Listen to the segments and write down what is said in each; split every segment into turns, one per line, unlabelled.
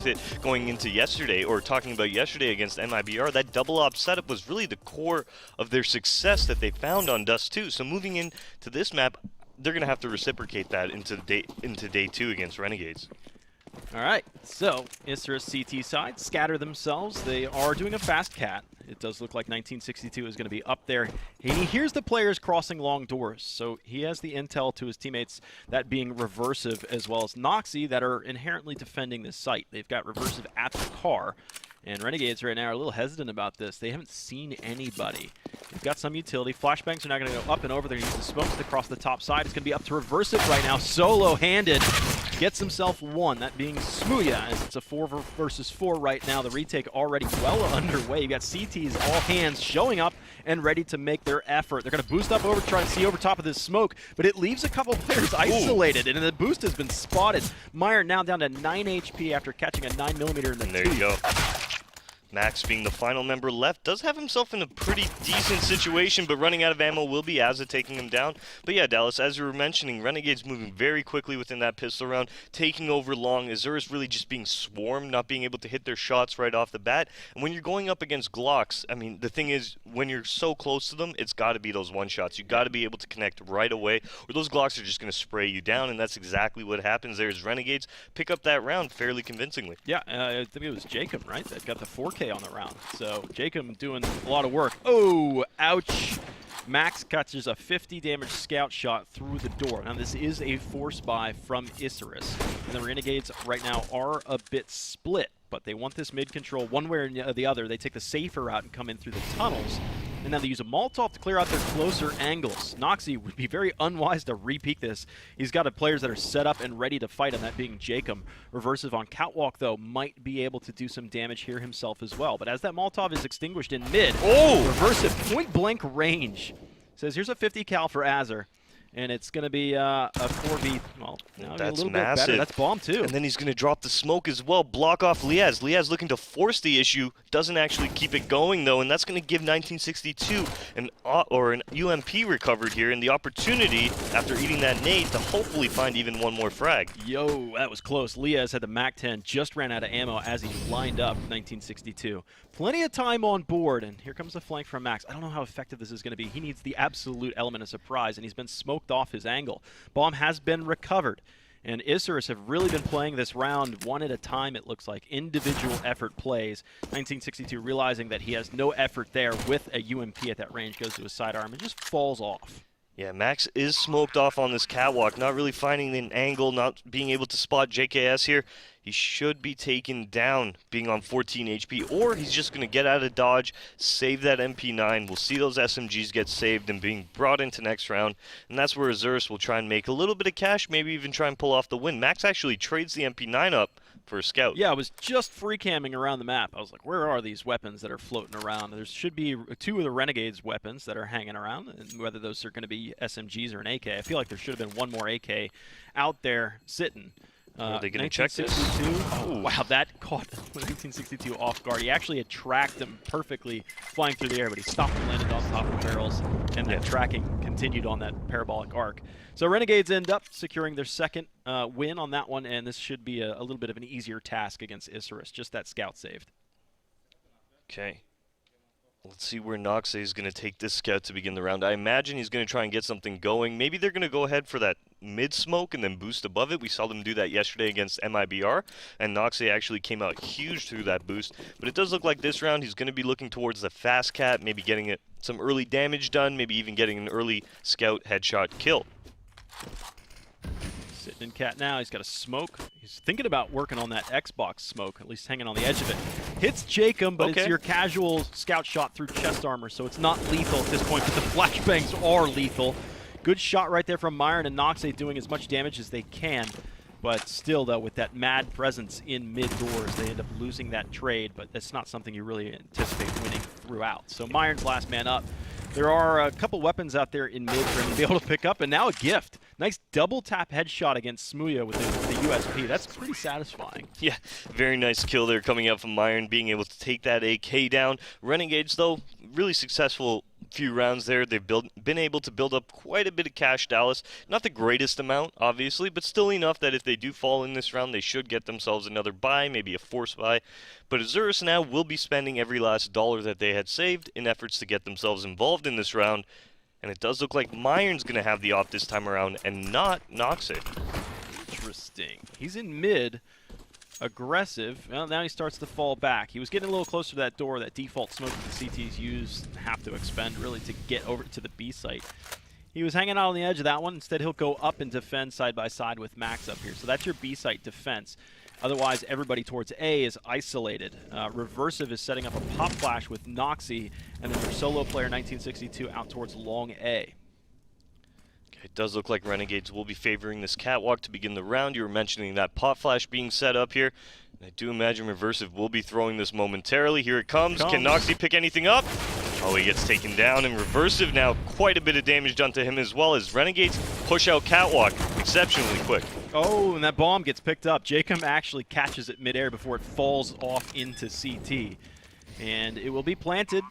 with it going into yesterday, or talking about yesterday against MIBR. That double op setup was really the core of their success that they found on Dust 2. So moving into this map, they're going to have to reciprocate that into day 2 against Renegades.
All right, so ISURUS CT side scatter themselves. They are doing a fast cat. It does look like 1962 is going to be up there. He hears the players crossing long doors, so he has the intel to his teammates, that being Reversive as well as Noxy, that are inherently defending this site. They've got Reversive at the car, and Renegades right now are a little hesitant about this. They haven't seen anybody. They've got some utility. Flashbangs are not going to go up and over. They're going to use the smokes across the top side. It's going to be up to Reversive right now, solo-handed. Gets himself one, that being Smuya, as it's a 4 versus 4 right now. The retake already well underway. You got CTs, all hands, showing up and ready to make their effort. They're going to boost up over, try to see over top of this smoke, but it leaves a couple players isolated, and the boost has been spotted. Meyer now down to 9 HP after catching a 9mm in the
And there you go. Max, being the final member left, does have himself in a pretty decent situation, but running out of ammo will be Azza taking him down. But yeah, Dallas, as you were mentioning, Renegades moving very quickly within that pistol round, taking over long. ISURUS really just being swarmed, not being able to hit their shots right off the bat. And when you're going up against Glocks, I mean, the thing is, when you're so close to them, it's got to be those one-shots. You got to be able to connect right away, or those Glocks are just going to spray you down, and that's exactly what happens there as Renegades pick up that round fairly convincingly.
Yeah, I think it was Jacob, right, that got the 4K on the round. So Jacob doing a lot of work. Oh, ouch. Max catches a 50 damage scout shot through the door. Now this is a force buy from ISURUS. And the Renegades right now are a bit split, but they want this mid control one way or the other. They take the safer route and come in through the tunnels. And now they use a Molotov to clear out their closer angles. Noxy would be very unwise to re-peek this. He's got players that are set up and ready to fight, and that being Jacob. Reversive on Catwalk, though, might be able to do some damage here himself as well. But as that Molotov is extinguished in mid, Reversive point-blank range. Says, here's a 50 cal for Azur. And it's going to be a 4v. Well, now
that's
a little
massive.
bit better. That's bomb too.
And then he's going to drop the smoke as well, block off Liaz. Liaz looking to force the issue, doesn't actually keep it going though, and that's going to give 1962 an UMP recovered here, and the opportunity after eating that nade to hopefully find even one more frag.
Yo, that was close. Liaz had the MAC-10, just ran out of ammo as he lined up 1962. Plenty of time on board, and here comes the flank from Max. I don't know how effective this is going to be. He needs the absolute element of surprise, and he's been smoked off his angle. Bomb has been recovered, and ISURUS have really been playing this round one at a time, it looks like. Individual effort plays. 1962 realizing that he has no effort there with a UMP at that range, goes to his sidearm and just falls off.
Yeah, Max is smoked off on this catwalk, not really finding an angle, not being able to spot JKS here. He should be taken down, being on 14 HP, or he's just going to get out of dodge, save that MP9. We'll see those SMGs get saved and being brought into next round, and that's where ISURUS will try and make a little bit of cash, maybe even try and pull off the win. Max actually trades the MP9 up for a scout.
Yeah, I was just free camming around the map. I was like, where are these weapons that are floating around? There should be 2 of the Renegades weapons that are hanging around, and whether those are going to be SMGs or an AK. I feel like there should have been one more AK out there sitting.
Are they going to check this?
Oh, wow, that caught 1962 off guard. He actually had tracked him perfectly flying through the air, but he stopped and landed on top of barrels, and that tracking continued on that parabolic arc. So Renegades end up securing their second win on that one, and this should be a little bit of an easier task against ISURUS. Just that scout saved.
Okay. Let's see where Noxy is going to take this scout to begin the round. I imagine he's going to try and get something going. Maybe they're going to go ahead for that mid-smoke and then boost above it. We saw them do that yesterday against MIBR, and Noxy actually came out huge through that boost. But it does look like this round he's going to be looking towards the fast cat, maybe getting some early damage done, maybe even getting an early scout headshot kill.
Sitting in cat now, he's got a smoke. He's thinking about working on that Xbox smoke, at least hanging on the edge of it. Hits Jacob, but it's your casual scout shot through chest armor, so it's not lethal at this point, but the flashbangs are lethal. Good shot right there from Myron, and Noxy doing as much damage as they can. But still, though, with that mad presence in mid-doors, they end up losing that trade, but that's not something you really anticipate winning throughout. So Myron's last man up. There are a couple weapons out there in mid for him to be able to pick up, and now a gift. Nice double tap headshot against Smuya with the USP. That's pretty satisfying.
Yeah, very nice kill there coming out from Myron, being able to take that AK down. Renegades, though, really successful few rounds there, they've been able to build up quite a bit of cash, Dallas. Not the greatest amount, obviously, but still enough that if they do fall in this round, they should get themselves another buy, maybe a force buy. But ISURUS now will be spending every last dollar that they had saved in efforts to get themselves involved in this round. And it does look like Myron's going to have the op this time around and not Noxie.
Interesting. He's in mid. Aggressive. Well, now he starts to fall back. He was getting a little closer to that door, that default smoke that the CTs use, have to expend really to get over to the B site. He was hanging out on the edge of that one. Instead, he'll go up and defend side by side with Max up here. So that's your B site defense. Otherwise, everybody towards A is isolated. Reversive is setting up a pop flash with Noxie, and then your solo player 1962 out towards long A.
It does look like Renegades will be favoring this catwalk to begin the round. You were mentioning that pot flash being set up here. I do imagine Reversive will be throwing this momentarily. Here it comes. Can Noxie pick anything up? Oh, he gets taken down, and Reversive now quite a bit of damage done to him as well as Renegades push out catwalk exceptionally quick.
Oh, and that bomb gets picked up. Jacob actually catches it midair before it falls off into CT. And it will be planted.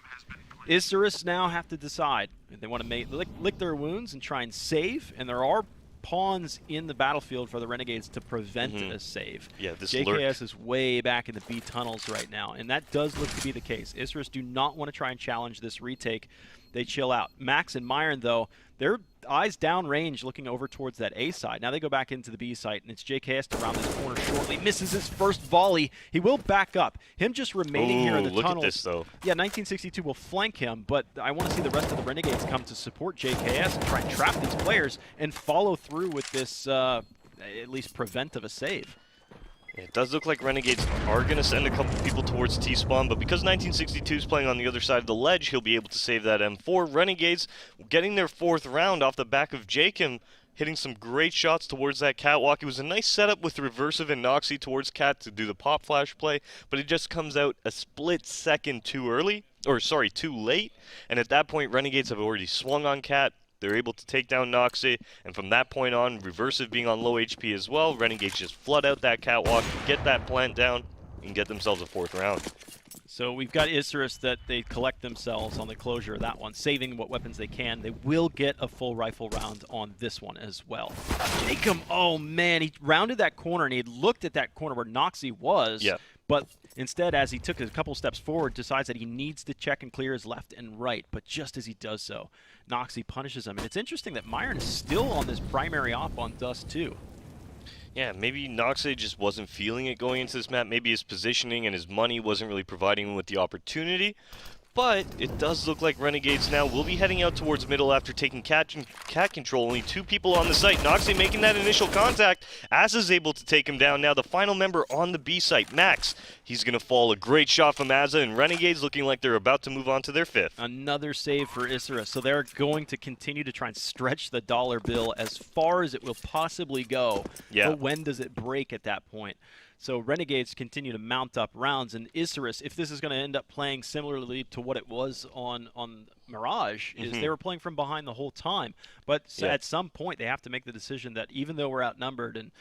ISURUS now have to decide. They want to lick their wounds and try and save, and there are pawns in the battlefield for the Renegades to prevent a save.
Yeah, this
JKS
lurk
is way back in the B tunnels right now, and that does look to be the case. ISURUS do not want to try and challenge this retake. They chill out. Max and Myron, though, they're eyes downrange looking over towards that A side. Now they go back into the B site, and it's JKS to round this corner shortly. Misses his first volley. He will back up. Him just remaining here in the
look
tunnels.
At this, though.
Yeah, 1962 will flank him, but I want to see the rest of the Renegades come to support JKS and try and trap these players and follow through with this, at least prevent of a save.
It does look like Renegades are going to send a couple people towards T-spawn, but because 1962 is playing on the other side of the ledge, he'll be able to save that M4. Renegades getting their 4th round off the back of Jacob, hitting some great shots towards that catwalk. It was a nice setup with Reversive and Noxie towards Cat to do the pop flash play, but it just comes out a split second too early, or sorry, too late, and at that point Renegades have already swung on Cat. They're able to take down Noxie, and from that point on, Reversive being on low HP as well, Renegades just flood out that catwalk, get that plant down, and get themselves a 4th round.
So we've got ISURUS that they collect themselves on the closure of that one, saving what weapons they can. They will get a full rifle round on this one as well. Jacob, oh man, he rounded that corner, and he looked at that corner where Noxie was.
Yeah.
But instead, as he took a couple steps forward, decides that he needs to check and clear his left and right. But just as he does so, Noxie punishes him. And it's interesting that Myron is still on this primary op on Dust 2.
Yeah, maybe Noxie just wasn't feeling it going into this map. Maybe his positioning and his money wasn't really providing him with the opportunity. But it does look like Renegades now will be heading out towards middle after taking cat control. Only 2 people on the site. Noxie making that initial contact. Asa is able to take him down. Now the final member on the B site, Max. He's going to fall. A great shot from Asa, and Renegades looking like they're about to move on to their 5th.
Another save for ISURUS. So they're going to continue to try and stretch the dollar bill as far as it will possibly go.
Yeah.
But when does it break at that point? So Renegades continue to mount up rounds, and ISURUS, if this is going to end up playing similarly to what it was on Mirage, is they were playing from behind the whole time. But at some point, they have to make the decision that even though we're outnumbered and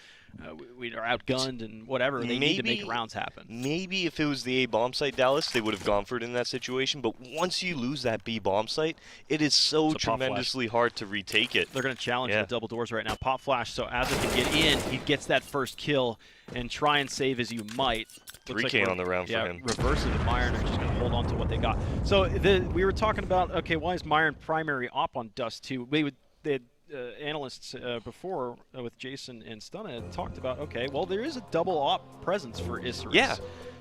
we are outgunned and whatever, they need to make rounds happen.
Maybe if it was the A bomb site, Dallas, they would have gone for it in that situation. But once you lose that B bomb site, it is so tremendously hard to retake it.
They're going to challenge the double doors right now. Pop flash, so Asa can get in. He gets that first kill and try and save as you might.
3K on the round for him.
Reversive and Myron are just going to hold on to what they got. So we were talking about, okay, why is Myron primary op on Dust 2? The analysts before with Jason and Stunna had talked about, okay, well, there is a double op presence for ISURUS.
Yeah.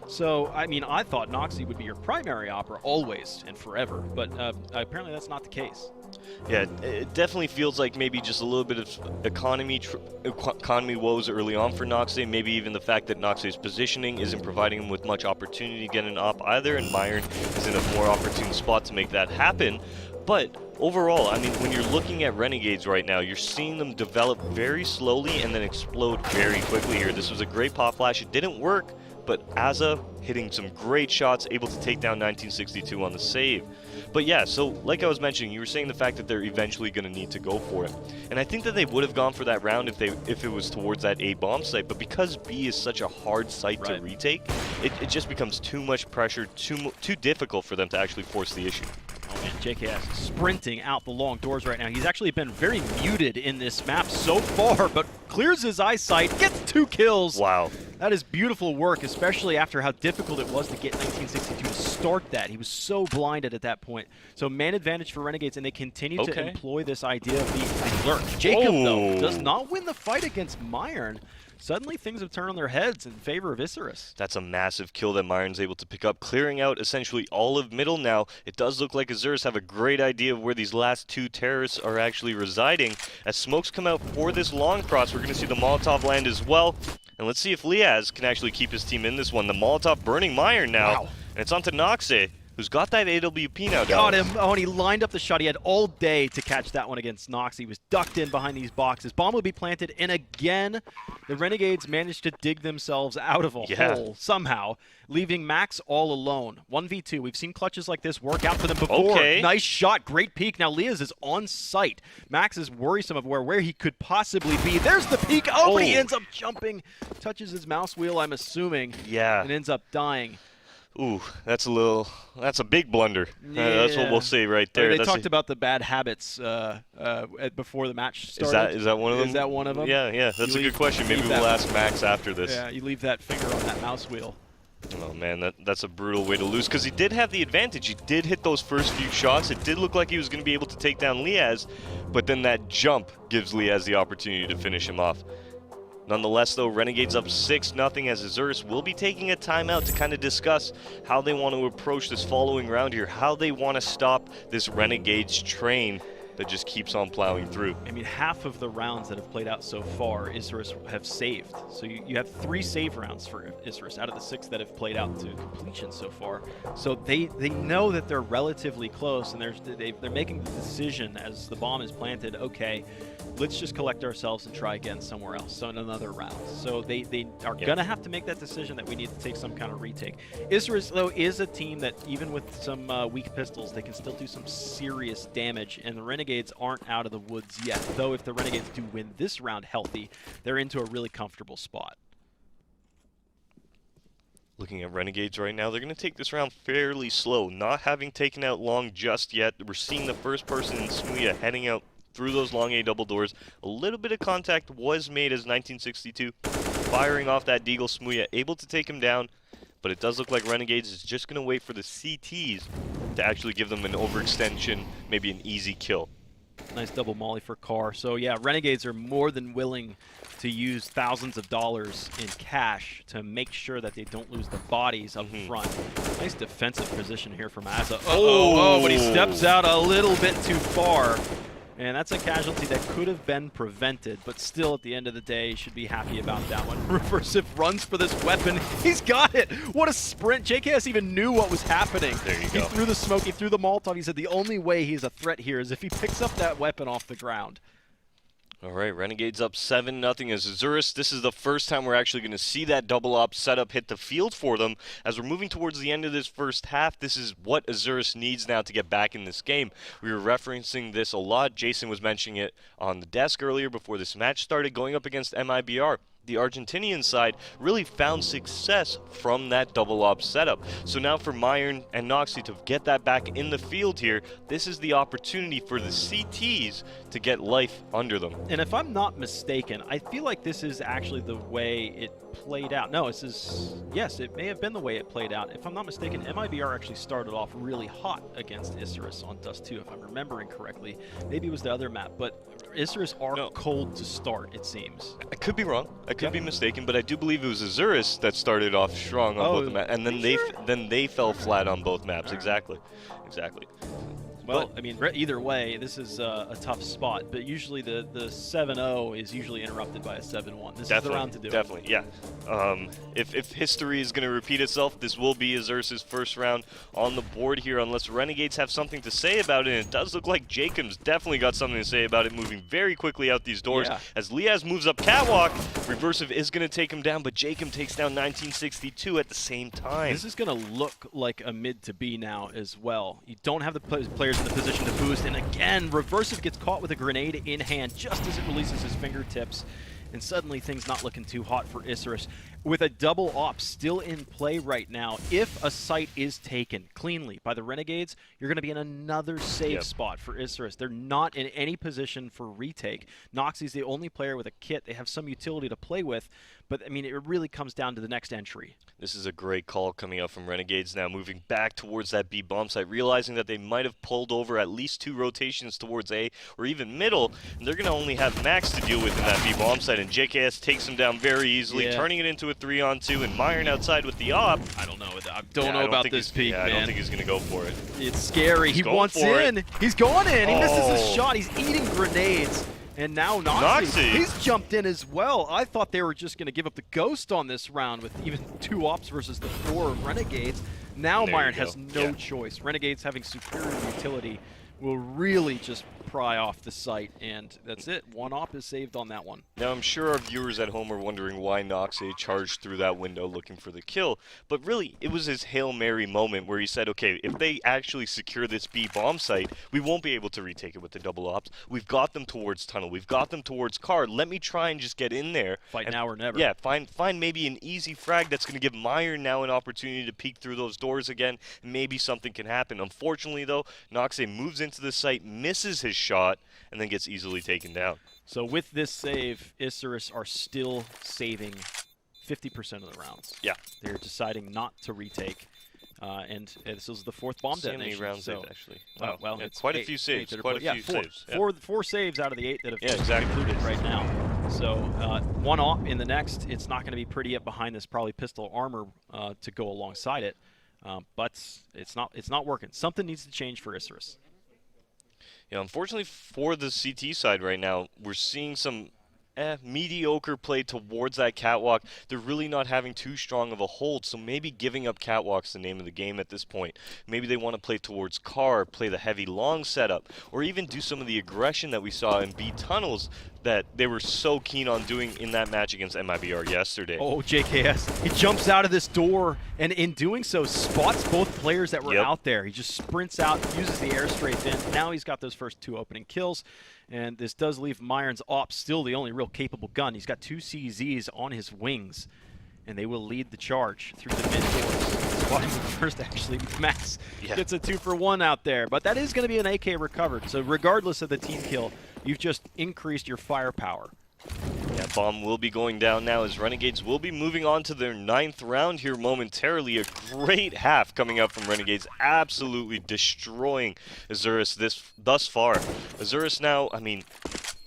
So, I mean, I thought Noxie would be your primary opera always and forever, but apparently that's not the case.
Yeah, it definitely feels like maybe just a little bit of economy woes early on for Noxie. Maybe even the fact that Noxie's positioning isn't providing him with much opportunity to get an op either, and Myron is in a more opportune spot to make that happen. But overall, I mean, when you're looking at Renegades right now, you're seeing them develop very slowly and then explode very quickly here. This was a great pop flash. It didn't work, but Asa hitting some great shots, able to take down 1962 on the save. But yeah, so like I was mentioning, you were saying the fact that they're eventually going to need to go for it. And I think that they would have gone for that round if it was towards that A bomb site, but because B is such a hard site to retake, it just becomes too much pressure, too difficult for them to actually force the issue.
Oh man, JKS sprinting out the long doors right now. He's actually been very muted in this map so far, but clears his eyesight, gets 2 kills.
Wow.
That is beautiful work, especially after how difficult it was to get 1962 to start that. He was so blinded at that point. So man advantage for Renegades, and they continue to employ this idea of the lurk. Jacob, though, does not win the fight against Myron. Suddenly things have turned on their heads in favor of ISURUS.
That's a massive kill that Myron's able to pick up, clearing out essentially all of middle now. It does look like ISURUS have a great idea of where these last 2 terrorists are actually residing. As smokes come out for this long cross, we're going to see the Molotov land as well. And let's see if Liaz can actually keep his team in this one. The Molotov burning Myron now. Wow. And it's onto Noxe, who's got that AWP now.
Got him. Oh, and he lined up the shot. He had all day to catch that one against Nox. He was ducked in behind these boxes. Bomb will be planted, and again, the Renegades managed to dig themselves out of a hole somehow, leaving Max all alone. 1v2. We've seen clutches like this work out for them before. Nice shot. Great peek. Now Liaz is on site. Max is worrisome of where he could possibly be. There's the peek. Oh, but he ends up jumping. Touches his mouse wheel, I'm assuming. Yeah. And ends up dying.
Ooh, that's a big blunder. That's what we'll say right there.
They talked about the bad habits before the match started.
Is that one of them?
Is that one of them?
Yeah, that's a good question. Maybe we'll ask Max after this.
Yeah, you leave that finger on that mouse wheel.
Oh man, that's a brutal way to lose, because he did have the advantage. He did hit those first few shots. It did look like he was going to be able to take down Liaz, but then that jump gives Liaz the opportunity to finish him off. Nonetheless, though, Renegades up 6-0 as ISURUS will be taking a timeout to kind of discuss how they want to approach this following round here, how they want to stop this Renegades train that just keeps on plowing through.
I mean, half of the rounds that have played out so far, ISURUS have saved. So you have 3 save rounds for ISURUS out of the 6 that have played out to completion so far. So they know that they're relatively close, and they're making the decision as the bomb is planted, okay, let's just collect ourselves and try again somewhere else, so in another round. So they are going to have to make that decision that we need to take some kind of retake. ISURUS, though, is a team that, even with some weak pistols, they can still do some serious damage, and the Renegades aren't out of the woods yet. Though if the Renegades do win this round healthy, they're into a really comfortable spot.
Looking at Renegades right now, they're going to take this round fairly slow, not having taken out long just yet. We're seeing the first person in Smuya heading out through those long A double doors. A little bit of contact was made as 1962 firing off that Deagle. Smuya able to take him down, but it does look like Renegades is just going to wait for the CTs to actually give them an overextension, maybe an easy kill.
Nice double molly for Carr. So yeah, Renegades are more than willing to use thousands of dollars in cash to make sure that they don't lose the bodies up front. Nice defensive position here from Azza. But he steps out a little bit too far. And that's a casualty that could have been prevented, but still at the end of the day, you should be happy about that one. Reversive runs for this weapon. He's got it. What a sprint. JKS even knew what was happening.
There you go.
He threw the smoke, he threw the Molotov. He said the only way he's a threat here is if he picks up that weapon off the ground.
All right, Renegades up 7-0 as ISURUS. This is the first time we're actually going to see that double op setup hit the field for them. As we're moving towards the end of this first half, this is what ISURUS needs now to get back in this game. We were referencing this a lot. Jason was mentioning it on the desk earlier before this match started, going up against MIBR. The Argentinian side really found success from that double op setup. So now for Myron and Noxie to get that back in the field here, this is the opportunity for the CTs to get life under them.
And if I'm not mistaken, I feel like this is actually the way it played out. No, yes, it may have been the way it played out. If I'm not mistaken, MIBR actually started off really hot against ISURUS on Dust 2, if I'm remembering correctly. Maybe it was the other map, but ISURUS are cold to start, it seems.
I could be wrong. I could be mistaken, but I do believe it was ISURUS that started off strong on both the maps, and then they fell flat on both maps. Exactly.
Well, I mean, either way, this is a tough spot, but usually the 7-0 is usually interrupted by a 7-1. This is the round to do it.
Definitely, yeah. If history is going to repeat itself, this will be ISURUS's first round on the board here, unless Renegades have something to say about it, and it does look like Jacob's definitely got something to say about it, moving very quickly out these doors. As Liaz moves up catwalk, Reversive is going to take him down, but Jacob takes down 1962 at the same time.
This is going to look like a mid to B now as well. You don't have the players in the position to boost, and again, Reversive gets caught with a grenade in hand just as it releases his fingertips, and suddenly things not looking too hot for ISURUS. with a double op still in play right now, if a site is taken cleanly by the Renegades, you're going to be in another safe spot for ISURUS. They're not in any position for retake. Noxie's the only player with a kit. They have some utility to play with, but I mean, it really comes down to the next entry.
This is a great call coming out from Renegades now, moving back towards that B bomb site, realizing that they might have pulled over at least 2 rotations towards A or even middle, and they're going to only have Max to deal with in that B bomb site, and JKS takes him down very easily, turning it into a 3-on-2, and Myron outside with the op.
I don't know about this peak, man.
I don't think he's going to go for it.
It's scary. He wants in. He's going in. He misses his shot. He's eating grenades. And now Noxie, he's jumped in as well. I thought they were just going to give up the ghost on this round with even 2 ops versus the 4 Renegades. Now Myron has no choice. Renegades having superior utility will really just pry off the site, and that's it. 1 op is saved on that one.
Now, I'm sure our viewers at home are wondering why Noxie charged through that window looking for the kill, but really, it was his Hail Mary moment where he said, okay, if they actually secure this B bomb site, we won't be able to retake it with the double ops. We've got them towards tunnel. We've got them towards car. Let me try and just get in there.
Fight now or never.
Yeah, find maybe an easy frag that's going to give Myron now an opportunity to peek through those doors again, and maybe something can happen. Unfortunately, though, Noxie moves into the site, misses his shot, and then gets easily taken down.
So with this save, ISURUS are still saving 50% of the rounds.
Yeah.
They're deciding not to retake. And this is the 4th bomb detonation.
How many rounds actually?
Wow. Well,
yeah,
it's
quite a few saves. Quite a few saves.
Four saves out of the 8 that have
exactly
concluded right now. So 1 op in the next. It's not going to be pretty up behind this probably pistol armor to go alongside it. But it's not working. Something needs to change for ISURUS.
Yeah, unfortunately for the CT side right now, we're seeing some mediocre play towards that catwalk. They're really not having too strong of a hold, so maybe giving up catwalk's the name of the game at this point. Maybe they want to play towards car, play the heavy long setup, or even do some of the aggression that we saw in B tunnels that they were so keen on doing in that match against MIBR yesterday.
Oh, JKS. He jumps out of this door, and in doing so, spots both players that were out there. He just sprints out, uses the air strafe in. Now he's got those first 2 opening kills, and this does leave Myron's op still the only real capable gun. He's got 2 CZs on his wings, and they will lead the charge through the mid doors. Spotting first, actually, Max gets a 2-for-1 out there, but that is going to be an AK recovered. So regardless of the team kill, you've just increased your firepower.
Yeah, bomb will be going down now as Renegades will be moving on to their 9th round here momentarily. A great half coming up from Renegades, absolutely destroying ISURUS thus far. ISURUS now, I mean,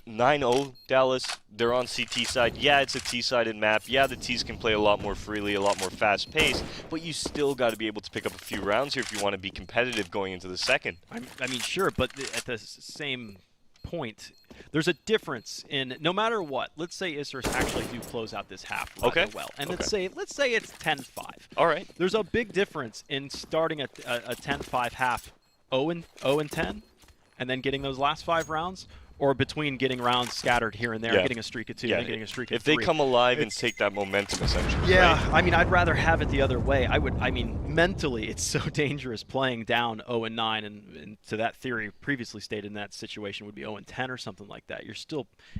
9-0 Dallas. They're on CT side. Yeah, it's a T-sided map. Yeah, the Ts can play a lot more freely, a lot more fast-paced, but you still got to be able to pick up a few rounds here if you want to be competitive going into the second.
I mean, sure, but at the same point, there's a difference in no matter what. Let's say ISURUS actually do close out this half rather well, and let's say it's 10-5.
All right.
There's a big difference in starting a 10-5 half 0-10, and then getting those last 5 rounds, or between getting rounds scattered here and there, and getting a streak of 2, and getting a streak of 3.
If they come alive and take that momentum, essentially.
Yeah,
right?
I mean, I'd rather have it the other way. I mean, mentally, it's so dangerous playing down 0-9, and to that theory previously stated in that situation would be 0-10 or something like that.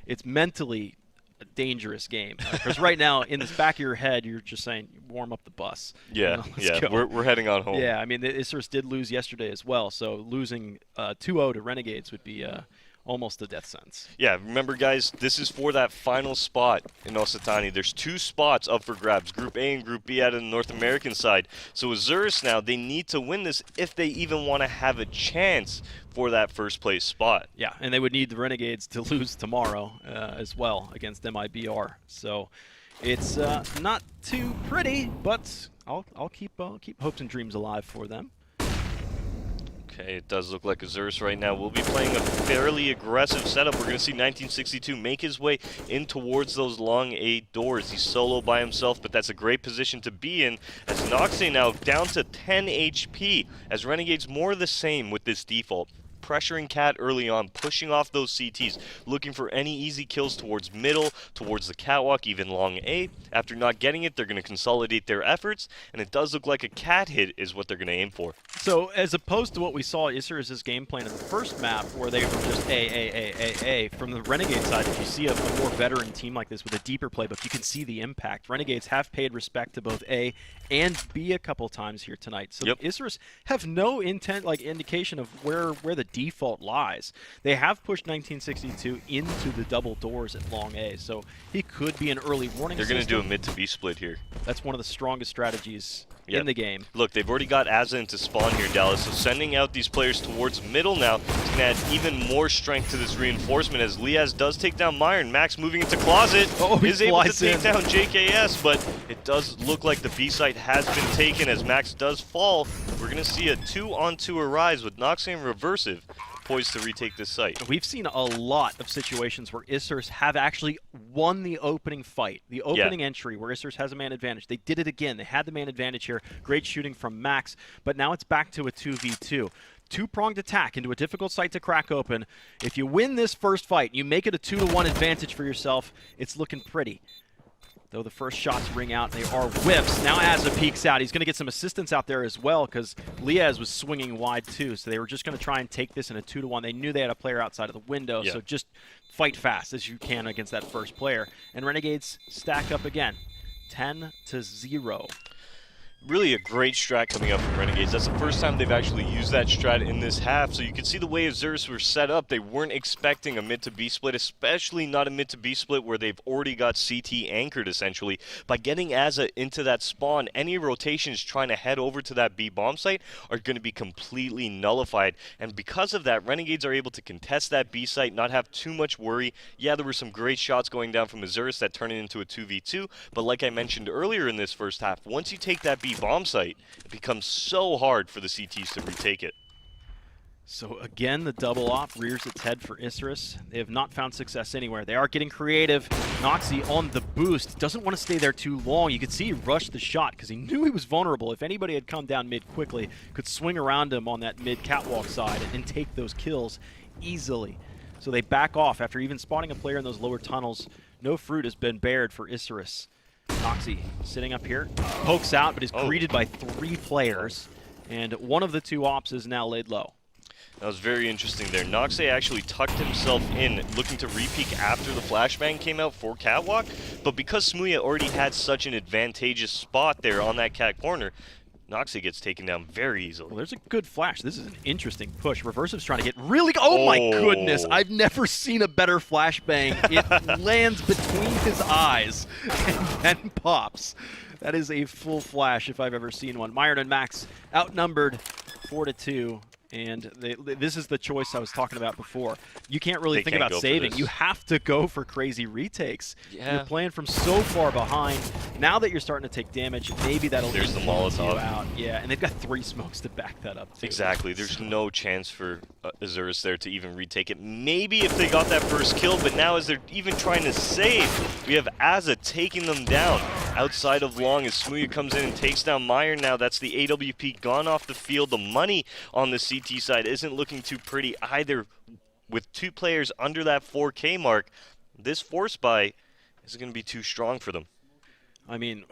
It's mentally a dangerous game. Because right now, in the back of your head, you're just saying, warm up the bus.
Yeah, we're heading on home.
Yeah, I mean, the ISURUS did lose yesterday as well, so losing 2-0 to Renegades would be almost a death sentence.
Yeah, remember guys, this is for that final spot in Osatani. There's 2 spots up for grabs, Group A and Group B out of the North American side. So ISURUS now, they need to win this if they even want to have a chance for that first place spot.
Yeah, and they would need the Renegades to lose tomorrow as well against MIBR. So it's not too pretty, but I'll keep hopes and dreams alive for them.
Okay, it does look like ISURUS right now will be playing a fairly aggressive setup. We're going to see 1962 make his way in towards those long A doors. He's solo by himself, but that's a great position to be in, as Noxie now down to 10 HP, as Renegades more the same with this default. pressuring Cat early on, pushing off those CTs, looking for any easy kills towards middle, towards the catwalk, even long A. After not getting it, they're going to consolidate their efforts, and it does look like a Cat hit is what they're going to aim for.
So as opposed to what we saw ISURUS' game plan in the first map, where they were just A, from the Renegade side, if you see a more veteran team like this with a deeper playbook, you can see the impact. Renegades have paid respect to both A and B a couple times here tonight. So ISURUS have no indication of where the default lies. They have pushed 1962 into the double doors at long A, so he could be an early warning
They're going to do a
system.
mid to B split here.
That's one of the strongest strategies in the game.
Look, they've already got Azza into spawn here, Dallas, so sending out these players towards middle now is going to add even more strength to this reinforcement as Liaz does take down Myron. Max moving into closet is able to take down JKS, but it does look like the B site has been taken as Max does fall. We're going to see a 2-on-2 arise with Noxie and Reversive poised to retake this site.
We've seen a lot of situations where ISURUS have actually won the opening fight, the opening entry where ISURUS has a man advantage. They did it again. They had the man advantage here. Great shooting from Max, but now it's back to a 2v2. Two-pronged attack into a difficult site to crack open. If you win this first fight, you make it a 2-to-1 advantage for yourself, it's looking pretty. Though the first shots ring out, they are whiffs. Now Azza peeks out. He's going to get some assistance out there as well because Liaz was swinging wide too. So they were just going to try and take this in a 2-to-1. They knew they had a player outside of the window, so just fight fast as you can against that first player. And Renegades stack up again, 10-0.
Really a great strat coming up from Renegades. That's the first time they've actually used that strat in this half, so you can see the way ISURUS were set up. They weren't expecting a mid to B split, especially not a mid to B split where they've already got CT anchored essentially. By getting Azza into that spawn, any rotations trying to head over to that B bomb site are going to be completely nullified, and because of that, Renegades are able to contest that B site, not have too much worry. Yeah, there were some great shots going down from ISURUS that turned it into a 2v2, but like I mentioned earlier in this first half, once you take that B bomb site, it becomes so hard for the CTs to retake it.
So again, the double op rears its head for ISURUS. They have not found success anywhere. They are getting creative. Noxie on the boost. Doesn't want to stay there too long. You could see he rushed the shot because he knew he was vulnerable. If anybody had come down mid quickly, could swing around him on that mid catwalk side and take those kills easily. So they back off after even spotting a player in those lower tunnels. No fruit has been bared for ISURUS. Noxie sitting up here, pokes out, but is greeted by 3 players, and one of the 2 ops is now laid low.
That was very interesting there. Noxie actually tucked himself in, looking to re-peek after the flashbang came out for Catwalk, but because Smooya already had such an advantageous spot there on that cat corner, Noxie gets taken down very easily.
Well, there's a good flash. This is an interesting push. Reversive's trying to get really... Oh my goodness! I've never seen a better flashbang. It lands between his eyes and then pops. That is a full flash if I've ever seen one. Myron and Max outnumbered 4-2. And this is the choice I was talking about before. You can't really think about saving. You have to go for crazy retakes. You're playing from so far behind. Now that you're starting to take damage, maybe that'll
There's the Molotov
you out. Yeah, and they've got 3 smokes to back that up, too.
Exactly. There's no chance for ISURUS there to even retake it. Maybe if they got that first kill, but now as they're even trying to save, we have Azza taking them down outside of long as Smooya comes in and takes down Meyer. Now that's the AWP gone off the field. The money on the CT side isn't looking too pretty either. With 2 players under that 4K mark, this force buy is going to be too strong for them.
I mean,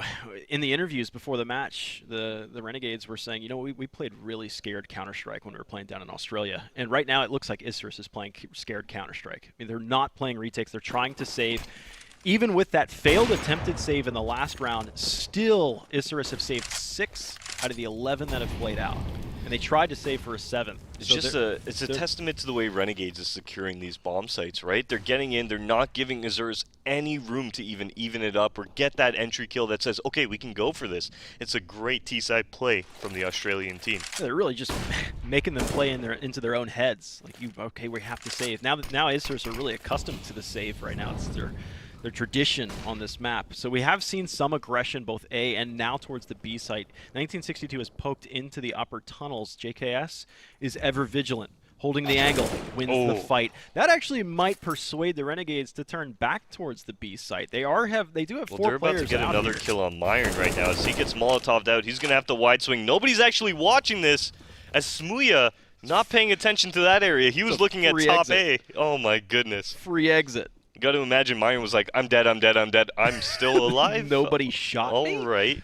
in the interviews before the match, the Renegades were saying, you know, we played really scared Counter-Strike when we were playing down in Australia. And right now it looks like ISURUS is playing scared Counter-Strike. I mean, they're not playing retakes. They're trying to save. Even with that failed attempted save in the last round, still ISURUS have saved 6 out of the 11 that have played out. And they tried to save for a 7th.
It's a testament to the way Renegades is securing these bomb sites, right? They're getting in, they're not giving ISURUS any room to even it up or get that entry kill that says, okay, we can go for this. It's a great T-side play from the Australian team.
Yeah, they're really just making them play into their own heads. Like, okay, we have to save. Now ISURUS are really accustomed to the save right now. It's their tradition on this map. So we have seen some aggression both A and now towards the B site. 1962 has poked into the upper tunnels. JKS is ever vigilant, holding the angle, wins the fight. That actually might persuade the Renegades to turn back towards the B site. They do have 4 players out.
They're about to get another kill on Myron right now. As he gets Molotov'd out, he's going to have to wide swing. Nobody's actually watching this as Smooya Not paying attention to that area. He was looking at top
exit.
A. Oh my goodness.
Free exit.
You got to imagine Myron was like, I'm dead, I'm dead, I'm dead. I'm still alive.
Nobody shot me?
All right.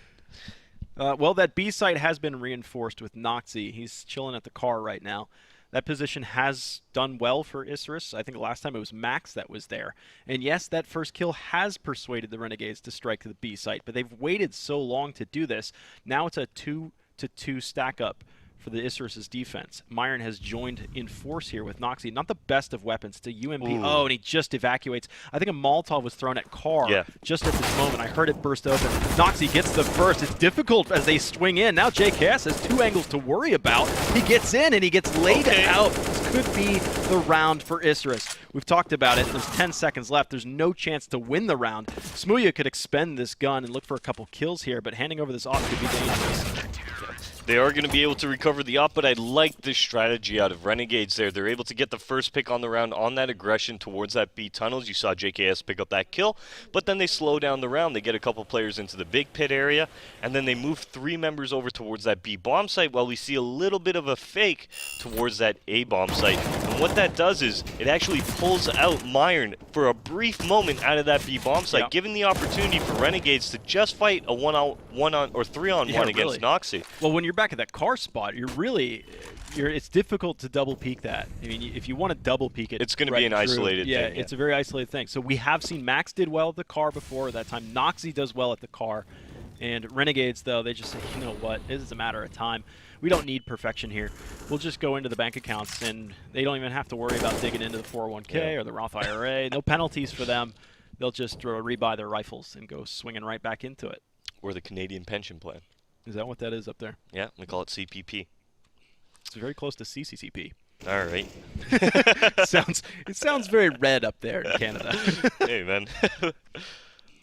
Well, that B site has been reinforced with Noxy. He's chilling at the car right now. That position has done well for ISURUS. I think last time it was Max that was there. And yes, that first kill has persuaded the Renegades to strike to the B site, but they've waited so long to do this. Now it's a 2-2 stack up for the ISURUS' defense. Myron has joined in force here with Noxy. Not the best of weapons. It's a UMP.
Ooh.
Oh, and he just evacuates. I think a Molotov was thrown at car just at this moment. I heard it burst open. Noxy gets the first. It's difficult as they swing in. Now JKS has two angles to worry about. He gets in and he gets laid out. This could be the round for ISURUS. We've talked about it. There's 10 seconds left. There's no chance to win the round. Smooya could expend this gun and look for a couple kills here, but handing over this off could be dangerous.
They are going to be able to recover the op, but I like this strategy out of Renegades there. They're able to get the first pick on the round on that aggression towards that B tunnels. You saw JKS pick up that kill, but then they slow down the round. They get a couple players into the big pit area, and then they move 3 members over towards that B bomb site while we see a little bit of a fake towards that A bomb site. And what that does is it actually pulls out Myron for a brief moment out of that B bomb site, giving the opportunity for Renegades to just fight a 1-on-1 or 3-on-1 against Noxy.
Well, when you're back at that car spot, it's difficult to double peek that. I mean, if you want to double peek it,
it's going to be an isolated thing.
Yeah, it's a very isolated thing. So we have seen Max did well at the car before. That time Noxy does well at the car. And Renegades, though, they just say, you know what, it is a matter of time. We don't need perfection here. We'll just go into the bank accounts, and they don't even have to worry about digging into the 401k or the Roth IRA. No penalties for them. They'll just rebuy their rifles and go swinging right back into it.
Or the Canadian pension plan.
Is that what that is up there?
Yeah, we call it CPP.
It's very close to CCCP.
All right.
It sounds very red up there in Canada.
Hey, man.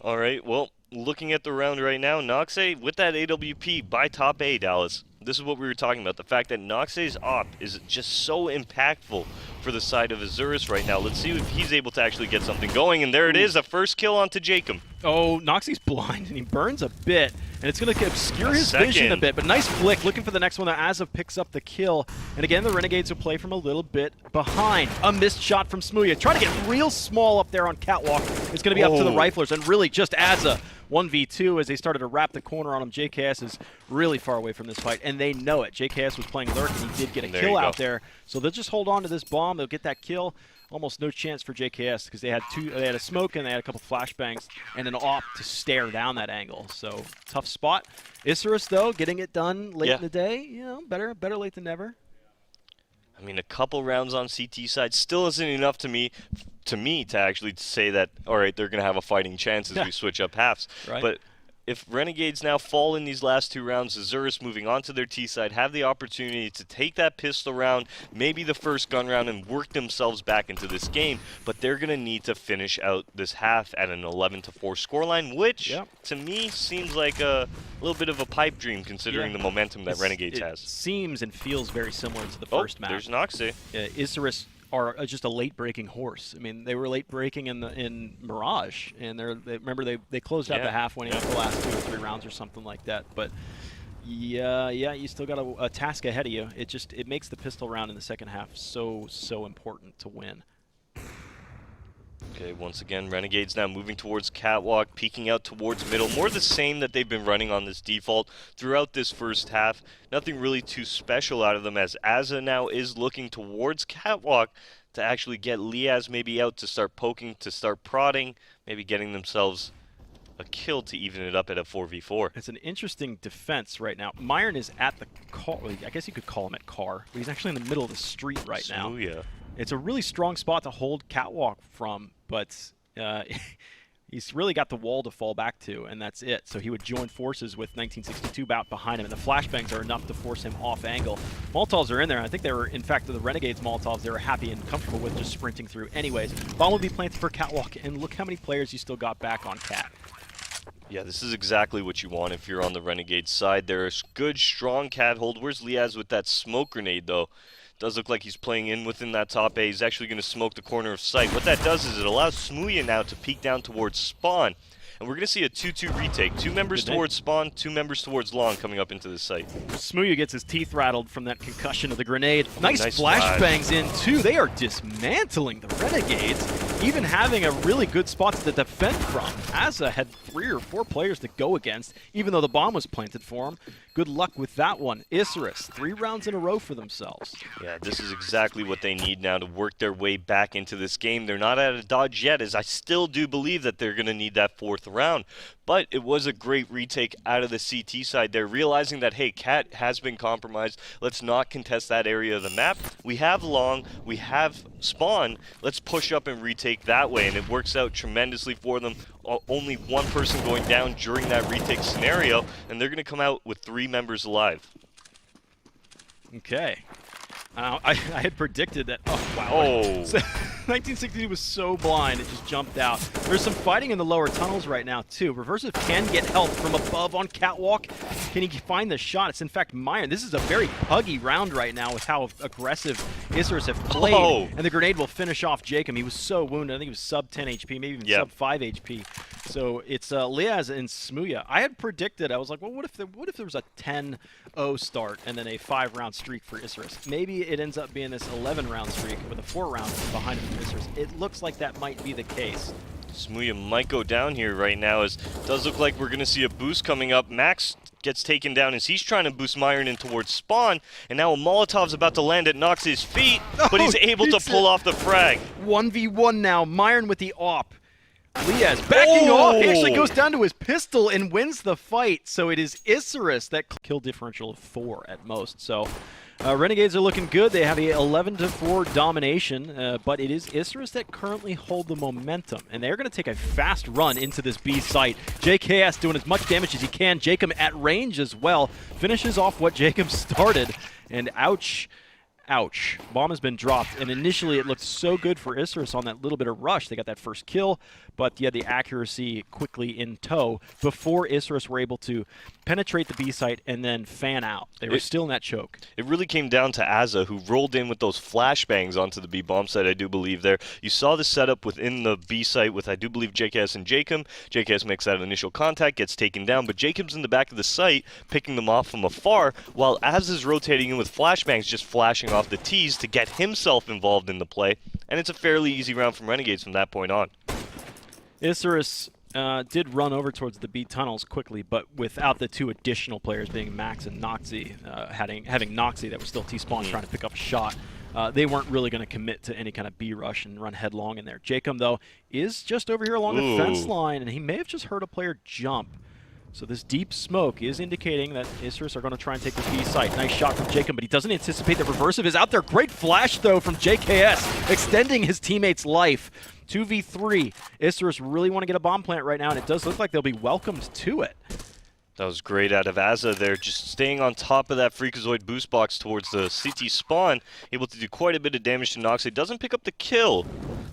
All right, well, looking at the round right now, Noxy with that AWP by top A, Dallas. This is what we were talking about, the fact that Noxy's op is just so impactful for the side of ISURUS right now. Let's see if he's able to actually get something going, and there it is, a first kill onto Jacob.
Oh, Noxy's blind, and he burns a bit, and it's going to obscure his vision a bit, but nice flick, looking for the next one. Azov picks up the kill, and again, the Renegades will play from a little bit behind. A missed shot from Smooya. Trying to get real small up there on Catwalk. It's going to be up to the riflers, and really just Azov 1v2 as they started to wrap the corner on him. JKS is really far away from this fight, and they know it. JKS was playing lurk, and he did get a kill out there, so they'll just hold on to this bomb. They'll get that kill. Almost no chance for JKS because they had a smoke and they had a couple flashbangs and an op to stare down that angle. So tough spot. ISURUS though getting it done late in the day. You know, better late than never.
I mean, a couple rounds on CT side still isn't enough to me to actually say that all right, they're going to have a fighting chance as we switch up halves.
Right.
But if Renegades now fall in these last 2 rounds, ISURUS moving on to their T side, have the opportunity to take that pistol round, maybe the first gun round, and work themselves back into this game. But they're going to need to finish out this half at an 11-4 scoreline, which to me seems like a little bit of a pipe dream considering the momentum that Renegades has.
It seems and feels very similar to the first match.
There's Noxy.
ISURUS are just a late breaking horse. I mean, they were late breaking in Mirage, and remember they closed out the half winning out the last 2 or 3 rounds or something like that. But yeah, you still got a task ahead of you. It makes the pistol round in the second half so important to win.
Okay, once again, Renegades now moving towards Catwalk, peeking out towards middle. More the same that they've been running on this default throughout this first half. Nothing really too special out of them as Azza now is looking towards Catwalk to actually get Liaz maybe out to start poking, to start prodding, maybe getting themselves a kill to even it up at a 4v4.
It's an interesting defense right now. Myron is at the car. I guess you could call him at car, but he's actually in the middle of the street right now. It's a really strong spot to hold Catwalk from, but he's really got the wall to fall back to, and that's it. So he would join forces with 1962 out behind him, and the flashbangs are enough to force him off angle. Molotovs are in there. I think they were, in fact, the Renegades Molotovs, they were happy and comfortable with just sprinting through anyways. Bomb will be planted for Catwalk, and look how many players you still got back on Cat.
Yeah, this is exactly what you want if you're on the Renegade side. There's good, strong Cat hold. Where's Liaz with that smoke grenade, though? Does look like he's playing in within that top A. He's actually going to smoke the corner of sight. What that does is it allows Smooya now to peek down towards spawn. and we're going to see a 2-2 retake. 2 members towards spawn, 2 members towards long coming up into the site.
Smooya gets his teeth rattled from that concussion of the grenade. Nice
flash.
flashbangs in, too. They are dismantling the Renegades, even having a really good spot to defend from. Asa had 3 or 4 players to go against, even though the bomb was planted for him. Good luck with that one. ISURUS, 3 rounds in a row for themselves.
Yeah, this is exactly what they need now to work their way back into this game. They're not out of dodge yet, as I still do believe that they're going to need that 4th round. But it was a great retake out of the CT side. They're realizing that, hey, Cat has been compromised. Let's not contest that area of the map. We have long, we have spawn. Let's push up and retake that way, and it works out tremendously for them. Only 1 person going down during that retake scenario, and they're going to come out with 3 members alive.
Okay. I had predicted that. Oh, wow.
Oh.
1962 was so blind, it just jumped out. There's some fighting in the lower tunnels right now, too. Reversive can get help from above on Catwalk. Can he find the shot? It's, in fact, Myron. This is a very puggy round right now with how aggressive ISURUS have played.
Oh.
And the grenade will finish off Jacob. He was so wounded. I think he was sub 10 HP, maybe even sub 5 HP. So it's Liaz and Smooya. I had predicted, I was like, well, what if there was a 10-0 start and then a 5-round streak for ISURUS? Maybe it ends up being this 11-round streak with a 4-round behind him from ISURUS. It looks like that might be the case.
Smooya might go down here right now, as it does look like we're going to see a boost coming up. Max gets taken down as he's trying to boost Myron in towards spawn, and now a Molotov's about to land at Nox's feet, but he's able to pull off the frag.
1v1 now, Myron with the AWP. Liaz backing off. He actually goes down to his pistol and wins the fight. So it is ISURUS that kill differential of 4 at most. So Renegades are looking good. They have a 11-4 domination, but it is ISURUS that currently hold the momentum, and they're going to take a fast run into this B site. JKS doing as much damage as he can. Jacob at range as well. Finishes off what Jacob started, and ouch. Ouch. Bomb has been dropped, and initially it looked so good for ISURUS on that little bit of rush. They got that first kill, but yeah, the accuracy quickly in tow before ISURUS were able to penetrate the B site and then fan out. They were still in that choke.
It really came down to Asa, who rolled in with those flashbangs onto the B bomb site, I do believe there. You saw the setup within the B site with, I do believe, JKS and Jacob. JKS makes that initial contact, gets taken down, but Jacob's in the back of the site, picking them off from afar, while Asa's rotating in with flashbangs, just flashing off the T's to get himself involved in the play, and it's a fairly easy round from Renegades from that point on.
ISURUS did run over towards the B tunnels quickly, but without the 2 additional players being Max and Noxy, having Noxy that was still T-spawn trying to pick up a shot, they weren't really going to commit to any kind of B rush and run headlong in there. Jacob, though, is just over here along the fence line, and he may have just heard a player jump. So this deep smoke is indicating that ISURUS are going to try and take the B site. Nice shot from Jacob, but he doesn't anticipate that Reversive is out there. Great flash, though, from JKS, extending his teammate's life. 2v3. ISURUS really want to get a bomb plant right now, and it does look like they'll be welcomed to it.
That was great out of Asa there, just staying on top of that Freakazoid boost box towards the CT spawn, able to do quite a bit of damage to Nox. It doesn't pick up the kill,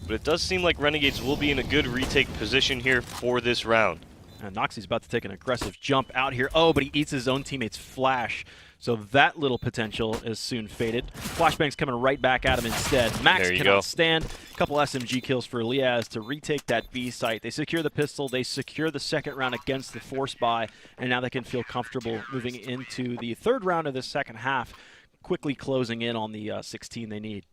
but it does seem like Renegades will be in a good retake position here for this round.
And Noxy's about to take an aggressive jump out here. Oh, but he eats his own teammate's flash. So that little potential is soon faded. Flashbang's coming right back at him instead. Max cannot stand. A couple SMG kills for Liaz to retake that B site. They secure the pistol. They secure the 2nd round against the force buy. And now they can feel comfortable moving into the 3rd round of the 2nd half, quickly closing in on the 16 they need.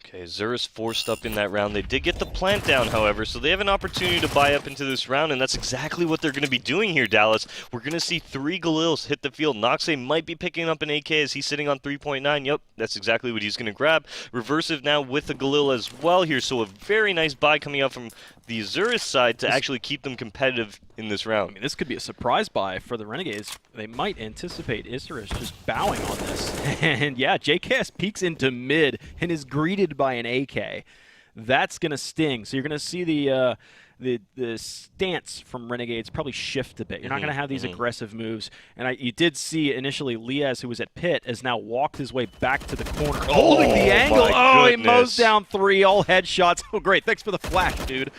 Okay, ISURUS forced up in that round. They did get the plant down, however, so they have an opportunity to buy up into this round, and that's exactly what they're going to be doing here, Dallas. We're going to see 3 Galils hit the field. Noxe might be picking up an AK as he's sitting on 3.9. Yep, that's exactly what he's going to grab. Reversive now with the Galil as well here, so a very nice buy coming out from the ISURUS side to actually keep them competitive in this round.
I mean, this could be a surprise buy for the Renegades. They might anticipate ISURUS just bowing on this. And yeah, JKS peeks into mid and is greeted by an AK. That's going to sting. So you're going to see the stance from Renegades probably shift a bit. You're not going to have these aggressive moves. And you did see initially Liaz, who was at pit, has now walked his way back to the corner, holding the angle. Oh, he mows down 3, all headshots. Oh, great. Thanks for the flash, dude.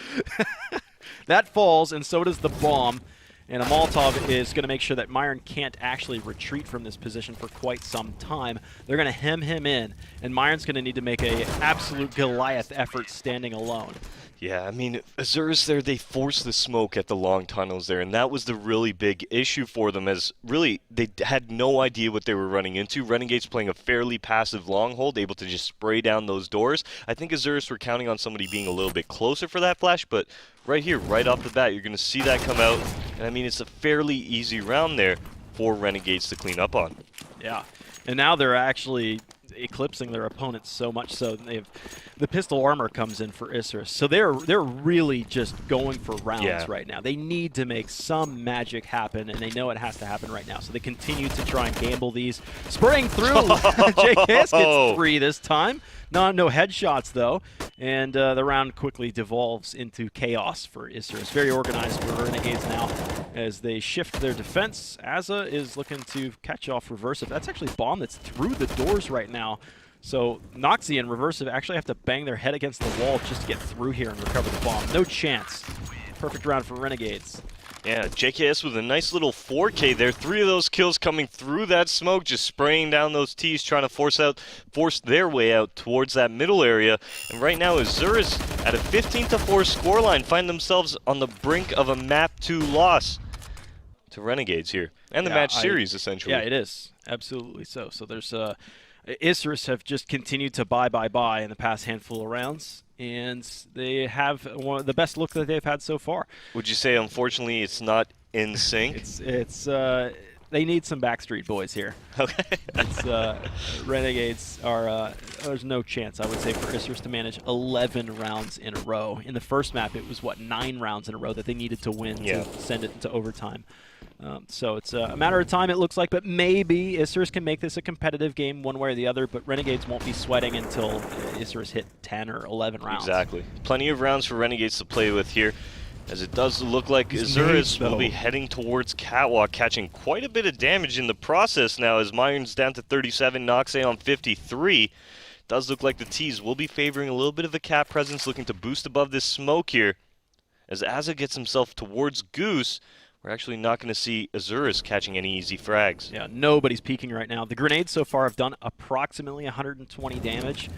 That falls, and so does the bomb. And a Molotov is going to make sure that Myron can't actually retreat from this position for quite some time. They're going to hem him in, and Myron's going to need to make an absolute Goliath effort standing alone.
Yeah, I mean, ISURUS there, they forced the smoke at the long tunnels there, and that was the really big issue for them, as really they had no idea what they were running into. Renegades playing a fairly passive long hold, able to just spray down those doors. I think ISURUS were counting on somebody being a little bit closer for that flash, but right here, right off the bat, you're going to see that come out, and I mean, it's a fairly easy round there for Renegades to clean up on.
Yeah, and now they're actually eclipsing their opponents so much so the pistol armor comes in for ISURUS. So they're really just going for rounds right now. They need to make some magic happen, and they know it has to happen right now. So they continue to try and gamble these. Spraying through. JKS gets 3 this time. No headshots, though. And the round quickly devolves into chaos for ISURUS. Very organized for Renegades now as they shift their defense. Aza is looking to catch off Reversive. That's actually Bomb that's through the doors right now. So Noxy and Reversive actually have to bang their head against the wall just to get through here and recover the bomb. No chance. Perfect round for Renegades.
Yeah, JKS with a nice little 4K there. 3 of those kills coming through that smoke, just spraying down those T's, trying to force their way out towards that middle area. And right now, ISURUS at a 15-4 scoreline find themselves on the brink of a Map 2 loss to Renegades here. And the match series, essentially.
Yeah, it is. Absolutely so. So there's ISURUS have just continued to buy in the past handful of rounds, and they have one of the best look that they've had so far.
Would you say, unfortunately, it's not in sync?
It's they need some Backstreet Boys here.
Okay.
Renegades are there's no chance, I would say, for ISURUS to manage 11 rounds in a row. In the first map, it was, what, 9 rounds in a row that they needed to win to send it into overtime. So it's a matter of time, it looks like, but maybe ISURUS can make this a competitive game one way or the other, but Renegades won't be sweating until ISURUS hit 10 or 11 rounds.
Exactly. Plenty of rounds for Renegades to play with here, as it does look like ISURUS will be heading towards Catwalk, catching quite a bit of damage in the process now, as Myron's down to 37, Noxay on 53. Does look like the T's will be favoring a little bit of a Cat presence, looking to boost above this smoke here, as Aza gets himself towards Goose. We're actually not going to see ISURUS catching any easy frags.
Yeah, nobody's peeking right now. The grenades so far have done approximately 120 damage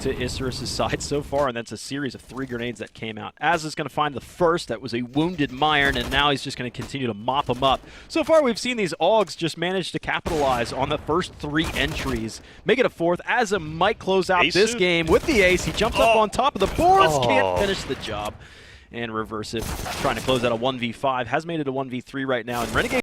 to ISURUS' side so far, and that's a series of 3 grenades that came out. Aza's going to find the first. That was a wounded Myron, and now he's just going to continue to mop him up. So far, we've seen these Augs just manage to capitalize on the first 3 entries. Make it a 4th. Aza might close out this game with the ace. He jumps up on top of the boards, can't finish the job. And Reversive trying to close out a 1v5, has made it a 1v3 right now, and Renegade